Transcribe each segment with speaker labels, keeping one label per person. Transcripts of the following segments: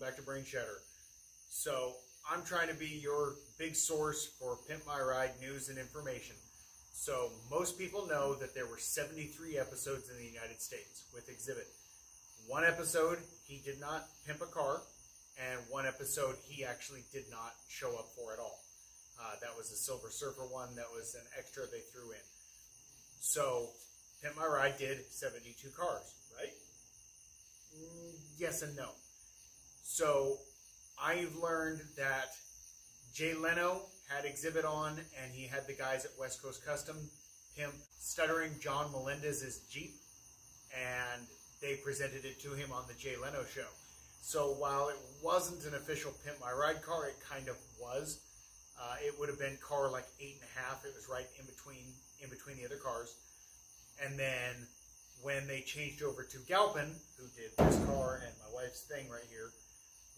Speaker 1: back to Brain Shatter. So I'm trying to be your big source for Pimp My Ride news and information. So most people know that there were 73 episodes in the United States with Xzibit. One episode he did not pimp a car, and one episode he actually did not show up for at all. That was the Silver Surfer one. That was an extra they threw in. So Pimp My Ride did 72 cars, right? Yes and no. So I've learned that Leno had Xzibit on, and he had the guys at West Coast Custom pimp Stuttering John Melendez's Jeep, and they presented it to him on the Leno show. So while it wasn't an official Pimp My Ride car, it kind of was. It would have been car like 8.5. It was right in between the other cars. And then when they changed over to Galpin, who did this car and my wife's thing right here,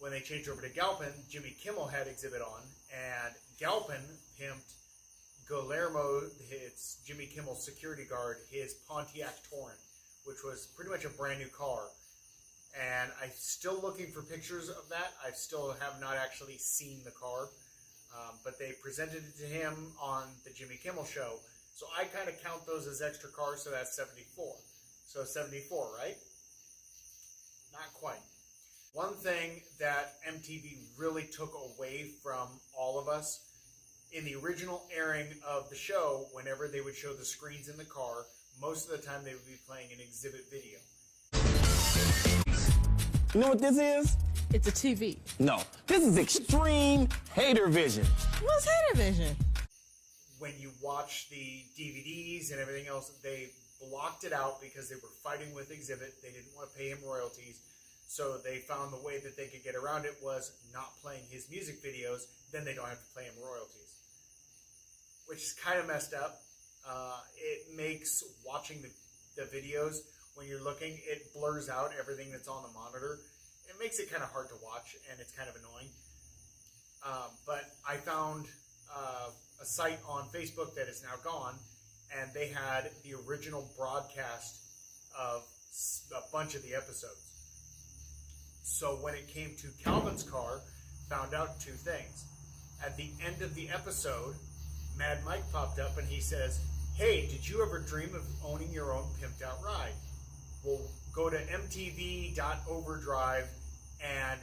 Speaker 1: when they changed over to Galpin, Jimmy Kimmel had Xzibit on, and Galpin pimped Guillermo, it's Jimmy Kimmel's security guard, his Pontiac Torrent, which was pretty much a brand new car. And I'm still looking for pictures of that. I still have not actually seen the car, but they presented it to him on the Jimmy Kimmel show. So I kind of count those as extra cars, so that's 74. So 74, right? Not quite. One thing that MTV really took away from all of us, in the original airing of the show, whenever they would show the screens in the car, most of the time they would be playing an Xzibit video.
Speaker 2: You know what this is?
Speaker 3: It's a TV.
Speaker 2: No, this is extreme hater vision.
Speaker 3: What's hater vision?
Speaker 1: When you watch the DVDs and everything else, they blocked it out because they were fighting with Xzibit. They didn't want to pay him royalties. So they found the way that they could get around it was not playing his music videos. Then they don't have to pay him royalties, which is kind of messed up. It makes watching the videos, when you're looking, it blurs out everything that's on the monitor. It makes it kind of hard to watch, and it's kind of annoying. But I found a site on Facebook that is now gone, and they had the original broadcast of a bunch of the episodes. So when it came to Calvin's car, found out two things. At the end of the episode, Mad Mike popped up and he says, "Hey, did you ever dream of owning your own pimped out ride? Well, go to MTV Overdrive and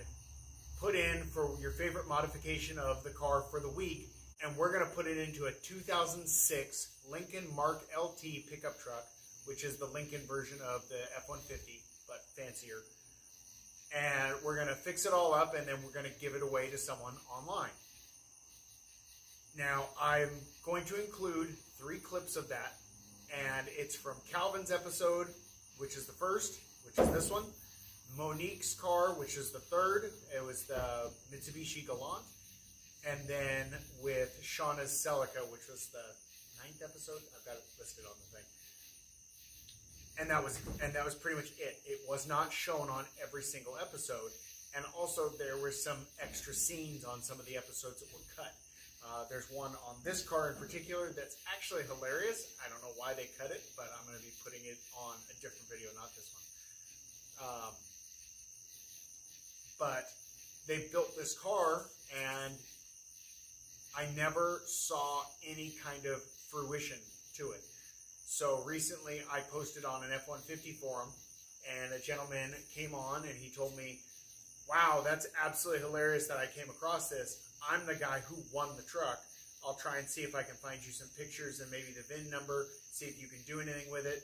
Speaker 1: put in for your favorite modification of the car for the week, and we're going to put it into a 2006 Lincoln Mark LT pickup truck, which is the Lincoln version of the F-150, but fancier. And we're going to fix it all up, and then we're going to give it away to someone online." Now, I'm going to include 3 clips of that, and it's from Calvin's episode, which is the first, which is this one. Monique's car, which is the third. It was the Mitsubishi Galant. And then with Shauna's Celica, which was the 9th episode. I've got it listed on the thing. And that was pretty much it. It was not shown on every single episode. And also there were some extra scenes on some of the episodes that were cut. There's one on this car in particular that's actually hilarious. I don't know why they cut it, but I'm going to be putting it on a different video, not this one. But they built this car, and I never saw any kind of fruition to it. So recently I posted on an F-150 forum, and a gentleman came on and he told me, "Wow, that's absolutely hilarious that I came across this. I'm the guy who won the truck. I'll try and see if I can find you some pictures and maybe the VIN number, see if you can do anything with it."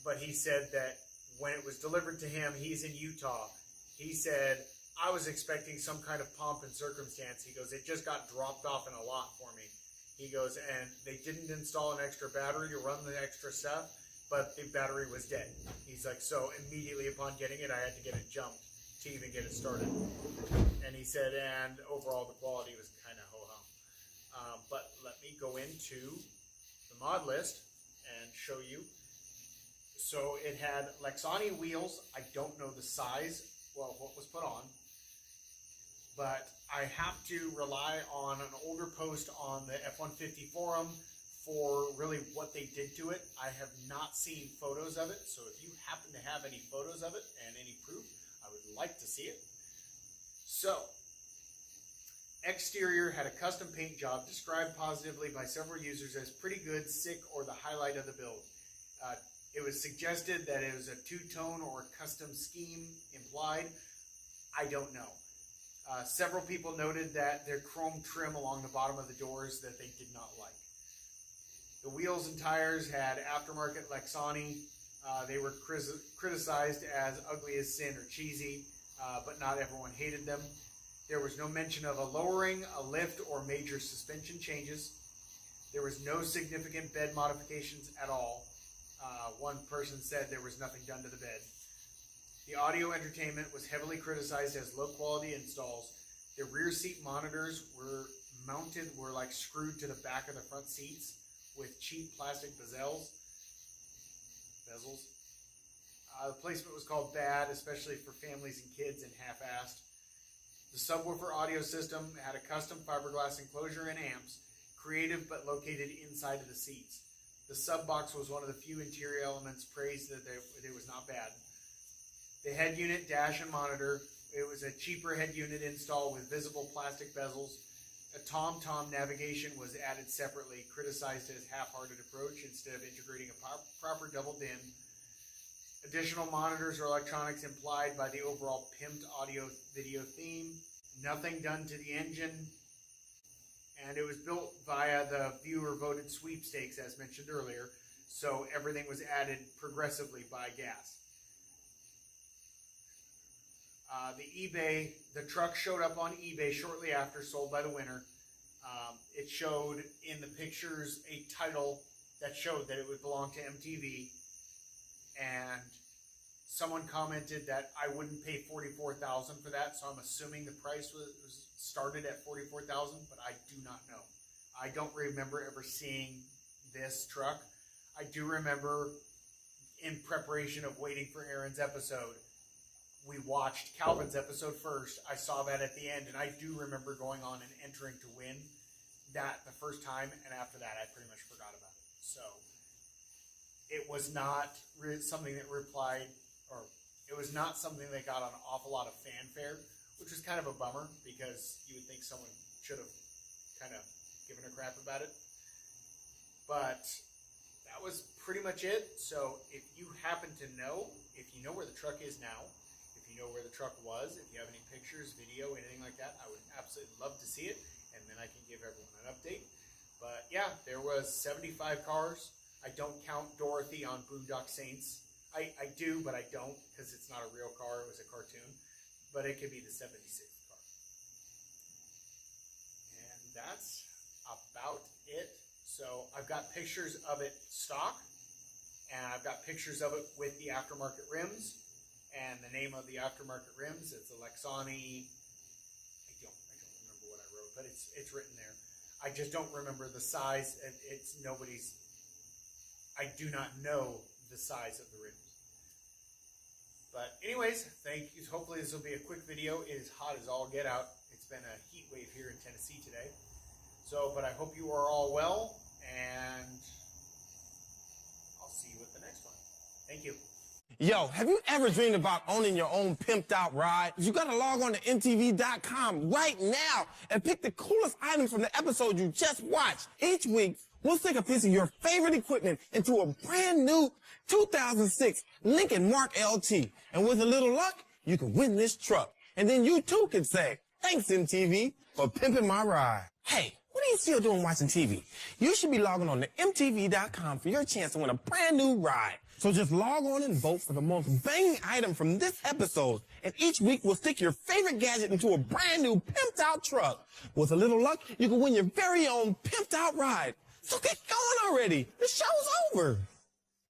Speaker 1: But he said that when it was delivered to him, he's in Utah. He said, "I was expecting some kind of pomp and circumstance." He goes, "It just got dropped off in a lot for me." He goes, "And they didn't install an extra battery to run the extra stuff, but the battery was dead." He's like, "So immediately upon getting it, I had to get it jumped to even get it started." And he said, and overall the quality was kind of ho-hum. But let me go into the mod list and show you. So it had Lexani wheels. I don't know the size, well, what was put on, but I have to rely on an older post on the F-150 forum for really what they did to it. I have not seen photos of it, so if you happen to have any photos of it and any proof, I would like to see it. So, exterior had a custom paint job described positively by several users as pretty good, sick, or the highlight of the build. It was suggested that it was a two-tone or custom scheme implied. I don't know. Several people noted that their chrome trim along the bottom of the doors that they did not like. The wheels and tires had aftermarket Lexani. They were criticized as ugly as sin or cheesy, but not everyone hated them. There was no mention of a lowering, a lift, or major suspension changes. There was no significant bed modifications at all. One person said there was nothing done to the bed. The audio entertainment was heavily criticized as low quality installs. The rear seat monitors were like screwed to the back of the front seats with cheap plastic bezels. The placement was called bad, especially for families and kids, and half-assed. The subwoofer audio system had a custom fiberglass enclosure and amps, creative but located inside of the seats. The sub box was one of the few interior elements praised that it was not bad. The head unit, dash, and monitor, it was a cheaper head unit install with visible plastic bezels. A TomTom navigation was added separately, criticized as half-hearted approach instead of integrating a proper double DIN. Additional monitors or electronics implied by the overall pimped audio video theme. Nothing done to the engine. And it was built via the viewer voted sweepstakes as mentioned earlier. So everything was added progressively by GAS. The truck showed up on eBay shortly after, sold by the winner. It showed in the pictures a title that showed that it would belong to MTV. And someone commented that I wouldn't pay $44,000 for that, so I'm assuming the price was started at $44,000, but I do not know. I don't remember ever seeing this truck. I do remember in preparation of waiting for Aaron's episode, we watched Calvin's episode first. I saw that at the end, and I do remember going on and entering to win that the first time, and after that, I pretty much forgot about it. So it was not something that it was not something that got an awful lot of fanfare, which was kind of a bummer because you would think someone should have kind of given a crap about it. But that was pretty much it. So if you happen to know, if you know where the truck is now, if you know where the truck was, if you have any pictures, video, anything like that, I would absolutely love to see it, and then I can give everyone an update. But yeah, there was 75 cars. I don't count Dorothy on Boondock Saints. I do, but I don't because it's not a real car. It was a cartoon. But it could be the 76th car. And that's about it. So I've got pictures of it stock, and I've got pictures of it with the aftermarket rims, and the name of the aftermarket rims. It's a Lexani. I don't remember what I wrote, but it's written there. I just don't remember the size. I do not know the size of the rims. But anyways, thank you. Hopefully this will be a quick video. It is hot as all get out. It's been a heat wave here in Tennessee today. But I hope you are all well, and I'll see you at the next one. Thank you.
Speaker 2: Yo, have you ever dreamed about owning your own pimped out ride? You gotta log on to MTV.com right now and pick the coolest items from the episode you just watched. Each week, we'll stick a piece of your favorite equipment into a brand new 2006 Lincoln Mark LT. And with a little luck, you can win this truck. And then you too can say, thanks MTV for pimping my ride. Hey, what are you still doing watching TV? You should be logging on to MTV.com for your chance to win a brand new ride. So just log on and vote for the most banging item from this episode. And each week we'll stick your favorite gadget into a brand new pimped out truck. With a little luck, you can win your very own pimped out ride. So get going already. The show's over.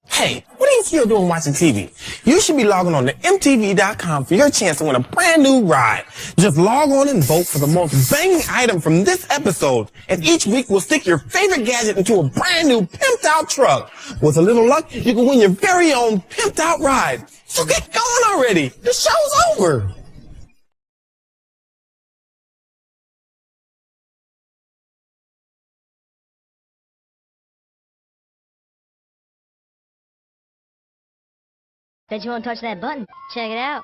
Speaker 2: Hey, what are you still doing watching TV? You should be logging on to MTV.com for your chance to win a brand new ride. Just log on and vote for the most banging item from this episode. And each week we'll stick your favorite gadget into a brand new pimped out truck. With a little luck, you can win your very own pimped out ride. So get going already. The show's over.
Speaker 4: Bet you won't touch that button. Check it out.